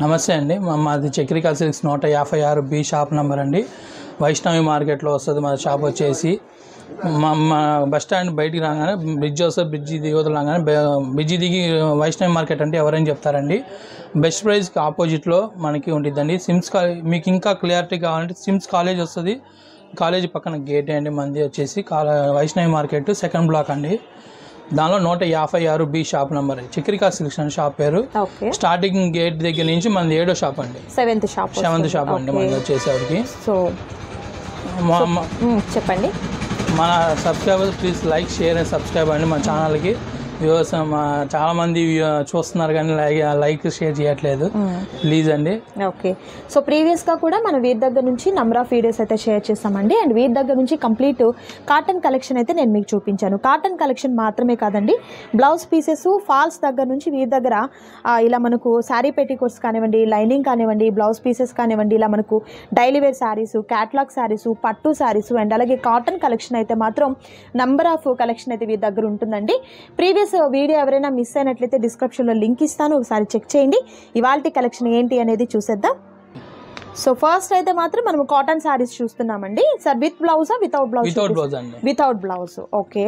నమస్తే అండి. మాది Chakrika silks 156B shop number అండి. వైష్ణవి మార్కెట్లో వస్తుంది మా షాప్ వచ్చేసి. మా బస్ స్టాండ్ బయటికి రాగానే బ్రిడ్జ్ వస్తుంది, బ్రిడ్జి దిగువతలు రాగానే బ్రిడ్జి దిగి వైష్ణవి మార్కెట్ అంటే ఎవరైనా చెప్తారండి. బెస్ట్ ప్రైస్కి ఆపోజిట్లో మనకి ఉంటుందండి. సిమ్స్ కాలేజ్ మీకు ఇంకా క్లియారిటీ కావాలంటే సిమ్స్ కాలేజ్ వస్తుంది. కాలేజీ పక్కన గేట్ అండి. మంది వచ్చేసి వైష్ణవి మార్కెట్ సెకండ్ బ్లాక్ అండి. దానిలో 156B shop number Chakrika silks అని షాప్ పేరు. స్టార్టింగ్ గేట్ దగ్గర నుంచి మనది 7వ షాప్ అండి. 7th షాప్ అండి మనది వచ్చేసరికి. సో చెప్పండి. మన subscribers please like share and subscribe అండి మన ఛానల్కి. వ్యూవర్స్ చాలామంది చూస్తున్నారు కానీ లైక్ షేర్ చేయట్లేదు, ప్లీజ్ అండి. ఓకే, సో ప్రీవియస్గా కూడా మనం వీరి దగ్గర నుంచి నెంబర్ ఆఫ్ వీడియోస్ అయితే షేర్ చేస్తామండి. అండ్ వీరి దగ్గర నుంచి కంప్లీట్ కాటన్ కలెక్షన్ అయితే నేను మీకు చూపించాను. కాటన్ కలెక్షన్ మాత్రమే కాదండి, బ్లౌజ్ పీసెస్ ఫాల్స్ దగ్గర నుంచి వీరి దగ్గర ఇలా మనకు శారీ పెట్టికోట్స్ కానివ్వండి, లైనింగ్ కానివ్వండి, బ్లౌజ్ పీసెస్ కానివ్వండి, ఇలా మనకు daily wear saris, catalogue saris, పట్టు శారీస్ అండ్ అలాగే కాటన్ కలెక్షన్ అయితే మాత్రం నంబర్ ఆఫ్ కలెక్షన్ అయితే వీరి దగ్గర ఉంటుందండి. ప్రీవియస్ వీడియో ఎవరైనా మిస్ అయినట్లయితే డిస్క్రిప్షన్లో లింక్ ఇస్తాను, ఒకసారి చెక్ చేయండి. ఇవాల్టి కలెక్షన్ ఏంటి అనేది చూసేద్దాం. సో ఫస్ట్ అయితే మాత్రం మనం కాటన్ శారీస్ చూస్తున్నామండి. సార్ విత్ బ్లౌజా without blouse? Without blouse. Okay,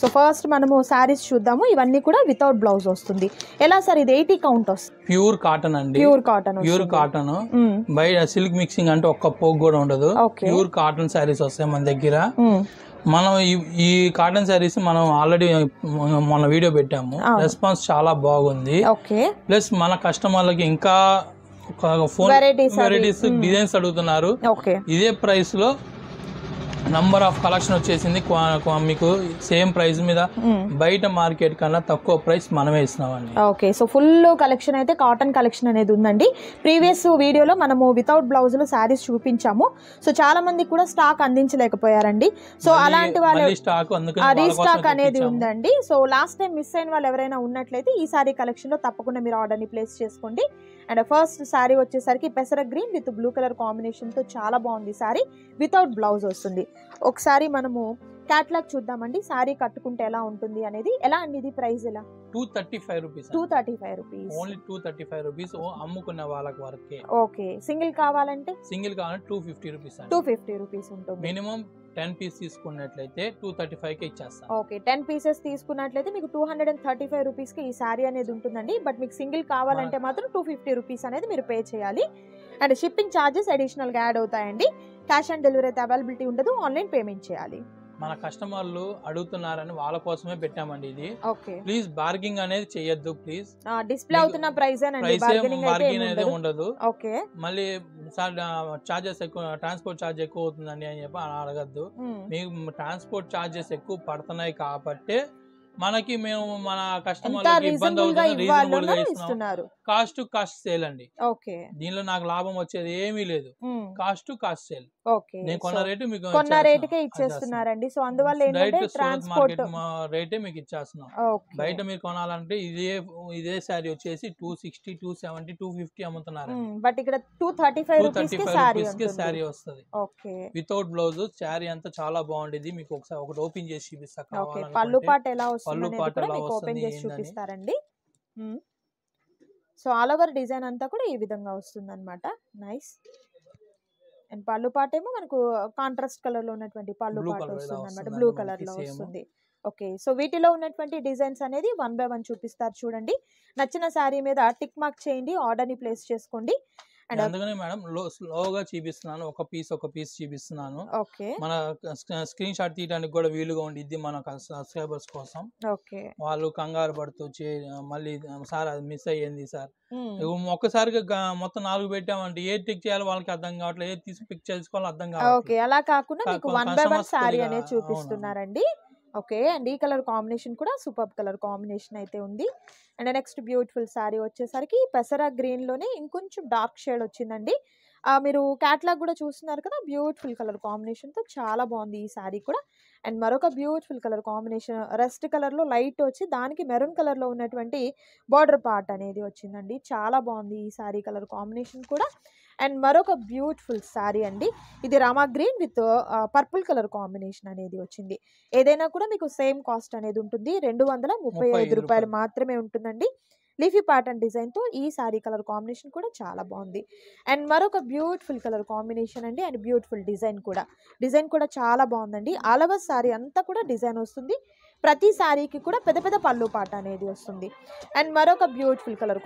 so first మనము శారీస్ చూద్దాము. ఇవన్నీ కూడా వితౌట్ బ్లౌజ్ వస్తుంది. ఎలా సార్ ఇది 80 కౌంట్ వస్తుంది? ప్యూర్ కాటన్ అండి. ప్యూర్ కాటన్ బయట సిల్క్ మిక్సింగ్ అంటే ఒక్క పోగు కూడా ఉండదు. ప్యూర్ కాటన్ శారీస్ వస్తాయి మన దగ్గర. మనం ఈ కాటన్ శారీస్ మనం ఆల్రెడీ మన వీడియో పెట్టాము, రెస్పాన్స్ చాలా బాగుంది. ప్లస్ మన కస్టమర్లకి ఇంకా ఫోన్ వెరైటీస్ డిజైన్స్ అడుగుతున్నారు. ఇదే ప్రైస్ లో నంబర్ ఆఫ్ కలెక్షన్ వచ్చేసింది. మీకు సేమ్ ప్రైస్ మీద బయట మార్కెట్ కన్నా తక్కువ ప్రైస్ మనమే ఇస్తున్నామండి. ఓకే, సో ఫుల్ కలెక్షన్ అయితే కాటన్ కలెక్షన్ అనేది ఉందండి. ప్రీవియస్ వీడియోలో మనము వితౌట్ బ్లౌజ్ లో శారీస్ చూపించాము. సో చాలా మంది కూడా స్టాక్ అందించలేకపోయారండి. సో అలాంటి వాళ్ళు రీస్టాక్ అనేది ఉందండి. సో లాస్ట్ టైం మిస్ అయిన వాళ్ళు ఎవరైనా ఉన్నట్లయితే ఈ సారీ కలెక్షన్ లో తప్పకుండా మీరు ఆర్డర్ ని ప్లేస్ చేసుకోండి. అండ్ ఫస్ట్ శారీ వచ్చేసరికి పెసర green with blue colour combination తో చాలా బాగుంది శారీ. వితౌట్ బ్లౌజ్ వస్తుంది. ఒకసారి మనము క్యాట్లాగ్ చూద్దామండి, శారీ కట్టుకుంటే ఎలా ఉంటుంది అనేది. ఎలా అండి ఇది ప్రైస్? ఎలా? 235 రూపీస్. 235 రూపీస్ ఓన్లీ 235 రూపీస్ అమ్ముకున్న వాళ్ళకి వరకే. ఓకే, సింగిల్ కావాలంటే 250 రూపీస్. 250 రూపీస్ ఉంటుంది. మినిమం 10 పీస్ తీసుకున్నట్లయితే 235 కి ఇచ్చేస్తాం. ఓకే, 10 పీసెస్ తీసుకున్నట్లయితే మీకు 235 రూపీస్ కి ఈ శారీ అనేది ఉంటుందండి. బట్ మీకు సింగిల్ కావాలంటే మాత్రం 250 రూపీస్ అనేది మీరు పే చేయాలి. అండ్ షిప్పింగ్ ఛార్జెస్ అడిషనల్ గా యాడ్ అవుతాయండి. క్యాష్ ఆన్ డెలివరీ అయితే అవైలబిలిటీ ఉండదు, ఆన్లైన్ పేమెంట్ చేయాలి. మన కస్టమర్లు అడుగుతున్నారని వాళ్ళ కోసమే పెట్టామండి ఇది. ప్లీజ్ బార్గింగ్ అనేది చేయొద్దు ప్లీజ్. డిస్ప్లే అవుతున్న ప్రైస్ బార్గింగ్ అనేది ఉండదు. మళ్ళీ చార్జెస్ ఎక్కువ, ట్రాన్స్పోర్ట్ ఛార్జ్ ఎక్కువ అవుతుందండి అని చెప్పి అడగద్దు. మీకు ట్రాన్స్పోర్ట్ ఛార్జెస్ ఎక్కువ పడుతున్నాయి కాబట్టి మనకి మేము మన కస్టమర్లకి ఇబ్బంది అవుతుంది, రీజనబుల్ గా ఇస్తున్నారు. కాస్ట్ టు కాస్ట్ సేల్ అండి. దీనిలో నాకు లాభం వచ్చేది ఏమీ లేదు. Cost to cost sale. నేను కొన్న రేటు మీకు కొన్న రేటుకే ఇచ్చేస్తున్నారండి. సో అందువల్ల ఏంటంటే ట్రాన్స్పోర్ట్ రేటే మీకు ఇచ్చేస్తున్నాం. బయట మీరు కొనాలంటే ఇదే శారీ వచ్చేసి 260, 270, 250 అమ్ముతున్నారు. బట్ ఇక్కడ 235 రూపీస్ కి శారీ వస్తుంది వితౌట్ బ్లౌజ్. శారీ అంతా చాలా బాగుండేది. మీకు ఒకసారి ఒకటి ఓపెన్ చేసి చూపిస్తా. పళ్ళు పాట ఎలా వస్తుంది ఓపెన్ చేసి చూపిస్తారండి. సో ఆల్ ఓవర్ డిజైన్ అంతా కూడా ఈ విధంగా వస్తుంది అనమాట. నైస్. అండ్ పళ్ళు పాట ఏమో మనకు కాంట్రాస్ట్ కలర్ లో ఉన్నటువంటి పళ్ళు పాట వస్తుంది అనమాట, బ్లూ కలర్ లో వస్తుంది. ఓకే, సో వీటిలో ఉన్నటువంటి డిజైన్స్ అనేది 1 by 1 చూపిస్తారు చూడండి. నచ్చిన శారీ మీద టిక్ మార్క్ చేయండి, ఆర్డర్ ని ప్లేస్ చేసుకోండి. అందుకనే మేడం స్లోగా చూపిస్తున్నాను, ఒక పీస్ చూపిస్తున్నాను. మన స్క్రీన్ షాట్ తీయడానికి కూడా వీలుగా ఉండిద్ది మన సబ్స్క్రైబర్స్ కోసం. వాళ్ళు కంగారు పడుతూ మళ్ళీ సార్ అది మిస్ అయ్యింది సార్, ఒక్కసారిగా మొత్తం 4 పెట్టామంటే ఏది టిక్ చేయాలో వాళ్ళకి అర్థం కావట్లేదు, ఏది తీసి పిక్ చేసుకోవాలో అర్థం కావట్లేదు. అలా కాకుండా మీకు 1 by 1 శారీ అనేది చూపిస్తున్నారండి. ఓకే, అండ్ ఈ కలర్ కాంబినేషన్ కూడా సూపర్ కలర్ కాంబినేషన్ అయితే ఉంది. అండ్ నెక్స్ట్ బ్యూటిఫుల్ శారీ వచ్చేసరికి పెసరా గ్రీన్ లోనే ఇంకొంచెం డార్క్ షేడ్ వచ్చిందండి. మీరు క్యాట్లాగ్ కూడా చూస్తున్నారు కదా, బ్యూటిఫుల్ కలర్ కాంబినేషన్ తో చాలా బాగుంది ఈ శారీ కూడా. అండ్ మరొక beautiful colour combination rest colour లో లైట్ వచ్చి దానికి మెరూన్ కలర్ లో ఉన్నటువంటి బార్డర్ పార్ట్ అనేది వచ్చిందండి. చాలా బాగుంది ఈ శారీ కలర్ కాంబినేషన్ కూడా. అండ్ మరొక బ్యూటిఫుల్ శారీ అండి, ఇది Rama green with purple colour combination అనేది వచ్చింది. ఏదైనా కూడా మీకు సేమ్ కాస్ట్ అనేది ఉంటుంది, 235 రూపాయలు మాత్రమే ఉంటుందండి. లీఫీ ప్యాటర్న్ డిజైన్తో ఈ శారీ కలర్ కాంబినేషన్ కూడా చాలా బాగుంది. అండ్ మరొక బ్యూటిఫుల్ కలర్ కాంబినేషన్ అండి, అండ్ బ్యూటిఫుల్ డిజైన్ కూడా చాలా బాగుందండి. ఆల్ ఓవర్ శారీ అంతా కూడా డిజైన్ వస్తుంది. ప్రతి శారీకి కూడా పెద్ద పెద్ద పళ్ళు పాట అనేది వస్తుంది. అండ్ మరొక బ్యూటిఫుల్ కలర్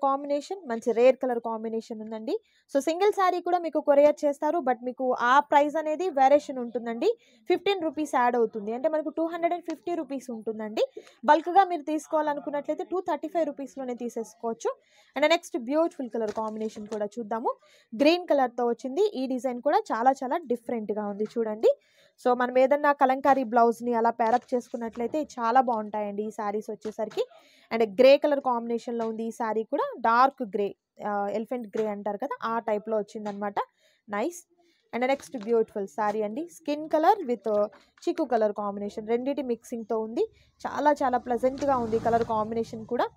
కాంబినేషన్ మంచి రేర్ కలర్ కాంబినేషన్ ఉందండి. సో సింగిల్ శారీ కూడా మీకు కొరియర్ చేస్తారు, బట్ మీకు ఆ ప్రైస్ అనేది వేరియేషన్ ఉంటుందండి. 15 రూపీస్ యాడ్ అవుతుంది, అంటే మనకు 250 రూపీస్ ఉంటుందండి. బల్క్గా మీరు తీసుకోవాలనుకున్నట్లయితే 235 రూపీస్లోనే తీసేసుకోవచ్చు. And next beautiful colour combination కూడా చూద్దాము. గ్రీన్ కలర్తో వచ్చింది. ఈ డిజైన్ కూడా చాలా చాలా డిఫరెంట్గా ఉంది చూడండి. సో మనం ఏదన్నా కలంకారీ బ్లౌజ్ని అలా పేరప్ చేసుకున్నట్లయితే చాలా బాగుంటాయండి ఈ శారీస్ వచ్చేసరికి. అండ్ గ్రే కలర్ కాంబినేషన్లో ఉంది ఈ శారీ కూడా. డార్క్ గ్రే, ఎలిఫెంట్ గ్రే అంటారు కదా, ఆ టైప్లో వచ్చిందనమాట. Nice. And next beautiful sari అండి. స్కిన్ కలర్ విత్ చిక్కు కలర్ కాంబినేషన్ రెండింటి మిక్సింగ్తో ఉంది. చాలా చాలా ప్లెజెంట్గా ఉంది కలర్ కాంబినేషన్ కూడా.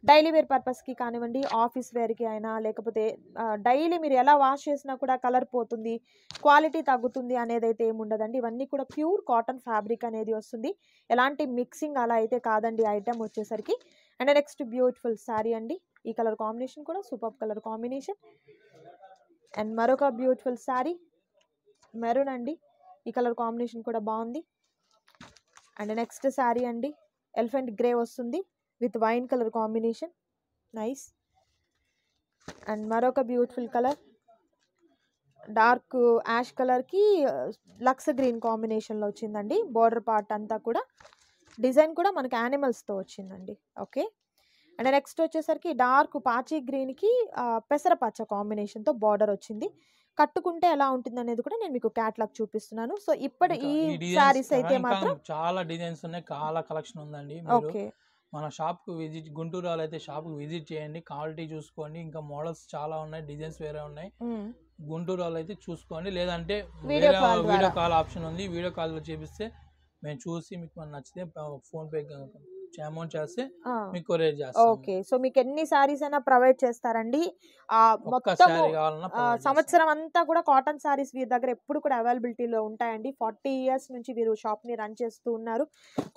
డైలీ వేర్ పర్పస్కి కానివ్వండి, ఆఫీస్ వేర్కి అయినా, లేకపోతే డైలీ మీరు ఎలా వాష్ చేసినా కూడా కలర్ పోతుంది, క్వాలిటీ తగ్గుతుంది అనేది అయితే ఏముండదండి. ఇవన్నీ కూడా ప్యూర్ కాటన్ ఫ్యాబ్రిక్ అనేది వస్తుంది. ఎలాంటి మిక్సింగ్ అలా అయితే కాదండి ఐటమ్ వచ్చేసరికి. అండ్ నెక్స్ట్ బ్యూటిఫుల్ శారీ అండి. ఈ కలర్ కాంబినేషన్ కూడా సూపర్ కలర్ కాంబినేషన్. అండ్ మరొక బ్యూటిఫుల్ శారీ మెరూన్ అండి. ఈ కలర్ కాంబినేషన్ కూడా బాగుంది. అండ్ నెక్స్ట్ శారీ అండి, ఎలిఫెంట్ గ్రే వస్తుంది with wine colour combination. Nice. And మరొక బ్యూటిఫుల్ కలర్ డార్క్ యాష్ కలర్కి లక్స్ గ్రీన్ కాంబినేషన్లో వచ్చిందండి. బార్డర్ పార్ట్ అంతా కూడా డిజైన్ కూడా మనకి యానిమల్స్తో వచ్చిందండి. ఓకే. అండ్ నెక్స్ట్ వచ్చేసరికి డార్క్ పాచి గ్రీన్కి పెసరపచ్చ కాంబినేషన్తో బార్డర్ వచ్చింది. కట్టుకుంటే ఎలా ఉంటుంది అనేది కూడా నేను మీకు క్యాట్లాగ్ చూపిస్తున్నాను. సో ఇప్పుడు ఈ శారీస్ అయితే మాత్రం చాలా డిజైన్స్ ఉన్నాయి, చాలా కలెక్షన్ ఉందండి. ఓకే, మన షాప్కి విజిట్, గుంటూరు అయితే షాప్కి విజిట్ చేయండి, క్వాలిటీ చూసుకోండి. ఇంకా మోడల్స్ చాలా ఉన్నాయి, డిజైన్స్ వేరే ఉన్నాయి. గుంటూరు అయితే చూసుకోండి, లేదంటే వీడియో కాల్ ఆప్షన్ ఉంది. వీడియో కాల్లో చేపిస్తే మేము చూసి మీకు నచ్చితే ఫోన్పే అమౌంట్ చేస్తే మీకు కొరియర్ చేస్తాం. ఓకే. సో మీకు ఎన్ని సారీస్ అయినా ప్రొవైడ్ చేస్తారండి. మొత్తం సంవత్సరం అంతా కూడా కాటన్ సారీస్ వీరి దగ్గర ఎప్పుడు కూడా అవైలబిలిటీలో ఉంటాయండి. 40 years నుంచి వీరు షాప్ని రన్ చేస్తూ ఉన్నారు.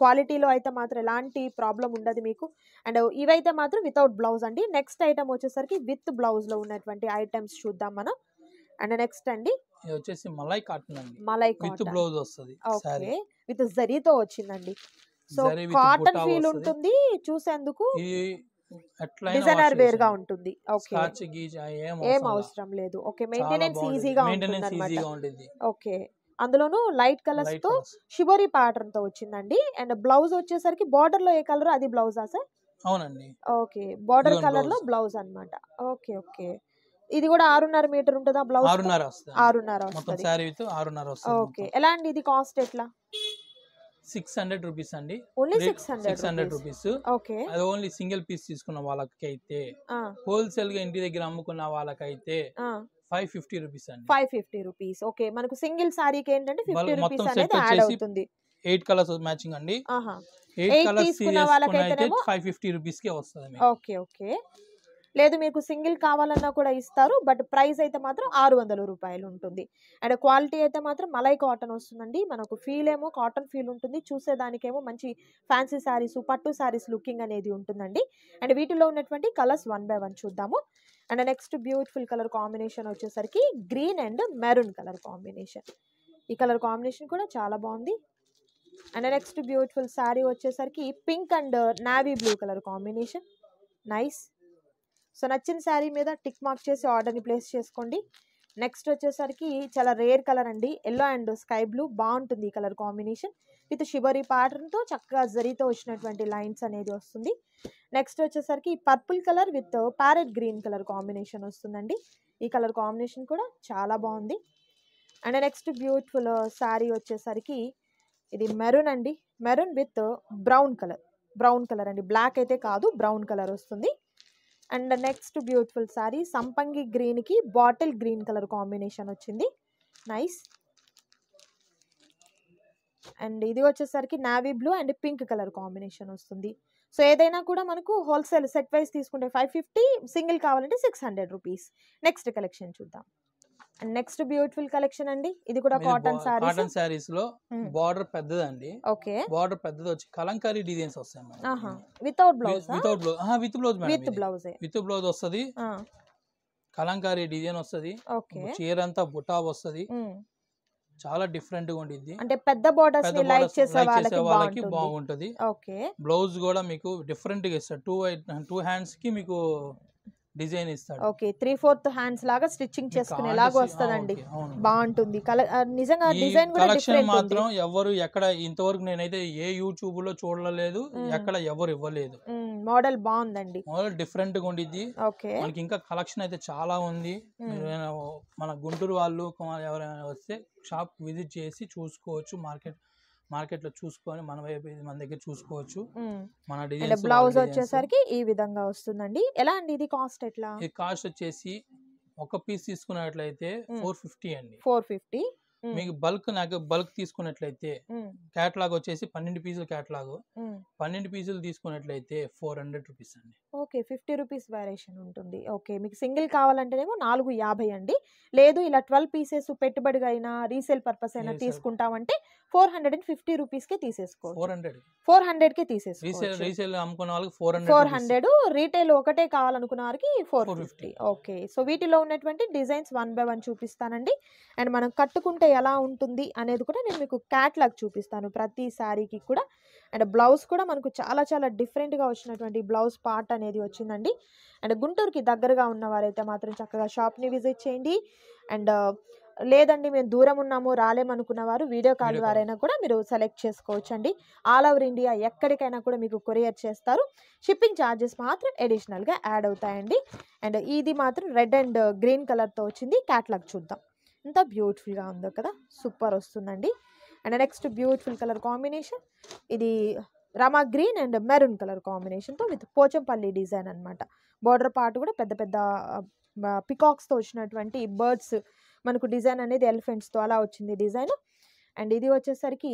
క్వాలిటీలో అయితే మాత్రం ఎలాంటి ప్రాబ్లం ఉండదు మీకు. అండ్ ఇవైతే మాత్రం వితౌట్ బ్లౌజ్ అండి. నెక్స్ట్ ఐటమ్ వచ్చేసరికి విత్ బ్లౌజ్లో ఉన్నటువంటి ఐటమ్స్ చూద్దాం మనం. అండ్ నెక్స్ట్ అండి ఇది వచ్చేసి మలై కాటన్ అండి, మలై విత్ బ్లౌజ్ వస్తుంది. ఓకే, విత్ జరీతో వచ్చిందండి. సో కాటన్ ఫీల్ ఉంటుంది చూసేందుకు, డిజైనర్ వేర్ గా ఉంటుంది. ఓకే, ఏం అవసరం లేదు. ఓకే, మెయింటెనెన్స్ ఈజీగా ఉంటుంది. ఓకే, అందులోనూ లైట్ కలర్స్ తో షిబోరి ప్యాటర్న్ తో వచ్చిందండి. అండ్ బ్లౌజ్ వచ్చేసరికి బార్డర్ లో ఏ కలర్ అది బ్లౌజా సార్? అవునండి. ఓకే, బార్డర్ కలర్ లో బ్లౌజ్ అన్నమాట. ఓకే ఓకే, ఇది కూడా 6.5 మీటర్ ఉంటుందా బ్లౌజ్? 6.5 వస్తుంది. ఓకే, ఎలా అండి ఇది కాస్ట్ ఎట్లా? 600 రూపీస్ అండి. Only 600 rupees. ఓకే, అది ఓన్లీ సింగిల్ పీస్ తీసుకున్న వాళ్ళకైతే. హోల్సేల్ గా ఇంటి దగ్గర అమ్ముకున్న వాళ్ళకైతే 550 రూపీస్ అండి. 550 రూపీస్. ఓకే, మనకు సింగిల్ సారీకి ఏంటంటే 50 రూపీస్ అనేది యాడ్ అవుతుంది. 8 కలర్స్ మ్యాచింగ్ అండి. 8 కలర్స్ తీసుకున్న వాళ్ళకైతే 550 రూపీస్ కే వస్తుంది. ఓకే ఓకే, లేదు మీకు సింగిల్ కావాలన్నా కూడా ఇస్తారు, బట్ ప్రైస్ అయితే మాత్రం 600 రూపాయలు ఉంటుంది. అండ్ క్వాలిటీ అయితే మాత్రం మలై కాటన్ వస్తుందండి. మనకు ఫీల్ ఏమో కాటన్ ఫీల్ ఉంటుంది, చూసేదానికేమో మంచి ఫ్యాన్సీ శారీస్, పట్టు శారీస్ లుకింగ్ అనేది ఉంటుందండి. అండ్ వీటిలో ఉన్నటువంటి కలర్స్ 1 by 1 చూద్దాము. And next beautiful colour combination వచ్చేసరికి green and maroon colour combination. ఈ కలర్ కాంబినేషన్ కూడా చాలా బాగుంది. అండ్ నెక్స్ట్ బ్యూటిఫుల్ శారీ వచ్చేసరికి pink and navy blue colour combination. Nice. So నచ్చిన శారీ మీద టిక్ మార్క్ చేసి ఆర్డర్ని ప్లేస్ చేసుకోండి. నెక్స్ట్ వచ్చేసరికి చాలా రేర్ కలర్ అండి, ఎల్లో అండ్ స్కై బ్లూ. బాగుంటుంది ఈ కలర్ కాంబినేషన్. విత్ షిబరీ ప్యాటర్న్తో చక్కగా జరీతో వచ్చినటువంటి లైన్స్ అనేది వస్తుంది. నెక్స్ట్ వచ్చేసరికి purple colour with parrot green colour combination వస్తుందండి. ఈ కలర్ కాంబినేషన్ కూడా చాలా బాగుంది. అండ్ నెక్స్ట్ బ్యూటిఫుల్ శారీ వచ్చేసరికి ఇది మెరూన్ అండి, మెరూన్ విత్ బ్రౌన్ కలర్ అండి. బ్లాక్ అయితే కాదు, బ్రౌన్ కలర్ వస్తుంది. అండ్ నెక్స్ట్ బ్యూటిఫుల్ శారీ సంపంగి గ్రీన్కి బాటిల్ గ్రీన్ కలర్ కాంబినేషన్ వచ్చింది. నైస్. అండ్ ఇది వచ్చేసరికి navy blue and pink colour combination వస్తుంది. సో ఏదైనా కూడా మనకు హోల్సేల్ సెట్ వైజ్ తీసుకుంటే 550, సింగిల్ కావాలంటే 600 రూపీస్. నెక్స్ట్ కలెక్షన్ చూద్దాం. అండ్ నెక్స్ట్ బ్యూటిఫుల్ కలెక్షన్ అండి, ఇది కూడా కాటన్ సారీస్. కాటన్ శారీస్ లో బార్డర్ పెద్దదండి. ఓకే, బార్డర్ పెద్దది వచ్చి కలంకారీ డిజైన్స్ వస్తాయి. Without blouse, without blouse, with blouse madam. With blouse, with blouse వస్తుంది, కలంకారీ డిజైన్ వస్తుంది, చీర అంతా బుటా వస్తుంది, చాలా డిఫరెంట్ గా ఉండిద్ది. అంటే పెద్ద బోర్డర్స్ ని లైక్ చేసే వాళ్ళకి బాగుంటది. ఓకే, బ్లౌజ్ కూడా మీకు డిఫరెంట్ గా ఇస్తాడు. టూ హ్యాండ్స్ కి మీకు డిజైన్ ఇస్తాడు. ఓకే, 3/4 హ్యాండ్స్ లాగా స్టిచ్చింగ్ చేసుకునేలాగా వస్తదండి. బాగుంటుంది నిజంగా. డిజైన్ కూడా కలెక్షన్ మాత్రం ఎవరు ఎక్కడ ఇంతవరకు నేనైతే ఏ యూట్యూబ్ లో చూడలేదు, ఎక్కడ ఎవరు ఇవ్వలేదు. మోడల్ బాగుందండి, మోడల్ డిఫరెంట్ గా ఉండిద్ది. ఓకే, మనకి ఇంకా కలెక్షన్ అయితే చాలా ఉంది. మన గుంటూరు వాళ్ళు ఎవరైనా వస్తే షాప్ విజిట్ చేసి చూసుకోవచ్చు. మార్కెట్ లో చూసుకొని మన దగ్గర చూసుకోవచ్చు. మన డిజైన్స్. బ్లౌజ్ వచ్చేసరికి ఈ విధంగా వస్తుందండి. ఎలా అండి ఇది కాస్ట్ ఎట్లా? ఈ కాస్ట్ వచ్చేసి ఒక పీస్ తీసుకున్నట్లయితే 450 అండి. 450. మీకు బల్క్ తీసుకున్నట్లయితే క్యాటలాగ్ వచ్చేసి 12 పీసులు క్యాటలాగ్, 12 పీసులు తీసుకున్నట్లయితే 400 రూపీస్ అండి. ఓకే, 50 రూపీస్ వేరియేషన్ ఉంటుంది. ఓకే, మీకు సింగిల్ కావాలంటేనేమో 450 అండి. లేదు ఇలా 12 పీసెస్ పెట్టుబడిగా అయినా రీసేల్ పర్పస్ అయినా తీసుకుంటామంటే 450 రూపీస్ కే తీసేసుకోవచ్చు. 400 కే తీసేసుకోవచ్చు. రీసేల్ అమ్ముకున్న వాళ్ళకి 400, రీటైల్ ఒకటే కావాలనుకున్న వారికి 450. ఓకే, సో వీటిలో ఉన్నటువంటి డిజైన్స్ 1 by 1 చూపిస్తానండి. అండ్ మనం కట్టుకుంటే ఎలా ఉంటుంది అనేది కూడా నేను మీకు క్యాట్లాగ్ చూపిస్తాను ప్రతి శారీకి కూడా. అండ్ బ్లౌజ్ కూడా మనకు చాలా చాలా డిఫరెంట్గా వచ్చినటువంటి బ్లౌజ్ పార్ట్ అనేది వచ్చిందండి. అండ్ గుంటూరుకి దగ్గరగా ఉన్న వారైతే మాత్రం చక్కగా షాప్ని విజిట్ చేయండి. అండ్ లేదండి మేము దూరం ఉన్నాము రాలేమనుకున్న వారు వీడియో కాల్ ద్వారైనా కూడా మీరు సెలెక్ట్ చేసుకోవచ్చు అండి. ఆల్ ఓవర్ ఇండియా ఎక్కడికైనా కూడా మీకు కొరియర్ చేస్తారు. షిప్పింగ్ ఛార్జెస్ మాత్రం అడిషనల్గా యాడ్ అవుతాయండి. అండ్ ఇది మాత్రం రెడ్ అండ్ గ్రీన్ కలర్తో వచ్చింది. క్యాట్లాగ్ చూద్దాం, ఎంత బ్యూటిఫుల్గా ఉందో కదా, సూపర్ వస్తుందండి. And next beautiful colour combination, ఇది రమా గ్రీన్ అండ్ మెరూన్ కలర్ కాంబినేషన్తో విత్ పోచంపల్లి డిజైన్ అనమాట. బార్డర్ పార్ట్ కూడా పెద్ద పెద్ద పికాక్స్తో వచ్చినటువంటి బర్డ్స్ మనకు డిజైన్ అనేది ఎలిఫెంట్స్తో అలా వచ్చింది డిజైన్. అండ్ ఇది వచ్చేసరికి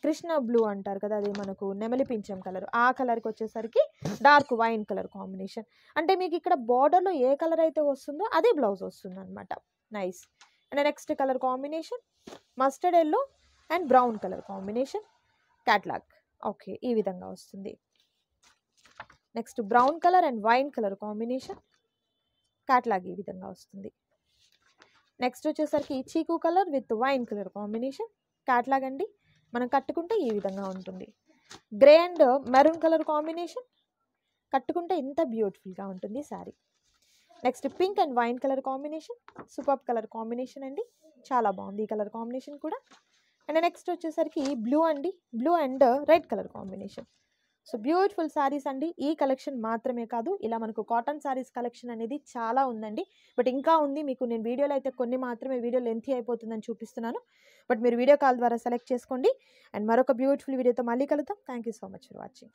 కృష్ణ బ్లూ అంటారు కదా, అది మనకు నెమలి పింఛం కలర్, ఆ కలర్కి వచ్చేసరికి డార్క్ వైన్ కలర్ కాంబినేషన్. అంటే మీకు ఇక్కడ బార్డర్లో ఏ కలర్ అయితే వస్తుందో అదే బ్లౌజ్ వస్తుంది అనమాట. Nice. And next colour combination mustard yellow and brown colour combination, catalogue. Okay, ఈ విధంగా వస్తుంది. Next brown colour and wine colour combination, catalogue ఈ విధంగా వస్తుంది. నెక్స్ట్ వచ్చేసరికి చీకు colour with wine colour combination, catalogue అండి. మనం కట్టుకుంటే ఈ విధంగా ఉంటుంది. Grey and maroon colour combination, కట్టుకుంటే ఇంత బ్యూటిఫుల్గా ఉంటుంది sari. Next pink and wine colour combination, super colour combination అండి, చాలా బాగుంది ఈ కలర్ కాంబినేషన్ కూడా. అండ్ నెక్స్ట్ వచ్చేసరికి బ్లూ అండి, blue and red colour combination. So beautiful saris అండి. ఈ కలెక్షన్ మాత్రమే కాదు, ఇలా మనకు కాటన్ శారీస్ కలెక్షన్ అనేది చాలా ఉందండి. బట్ ఇంకా ఉంది, మీకు నేను వీడియోలో అయితే కొన్ని మాత్రమే, వీడియో లెంతీ అయిపోతుందని చూపిస్తున్నాను. బట్ మీరు వీడియో కాల్ ద్వారా సెలెక్ట్ చేసుకోండి. అండ్ మరొక బ్యూటిఫుల్ వీడియోతో మళ్ళీ కలుద్దాం. Thank you so much for watching.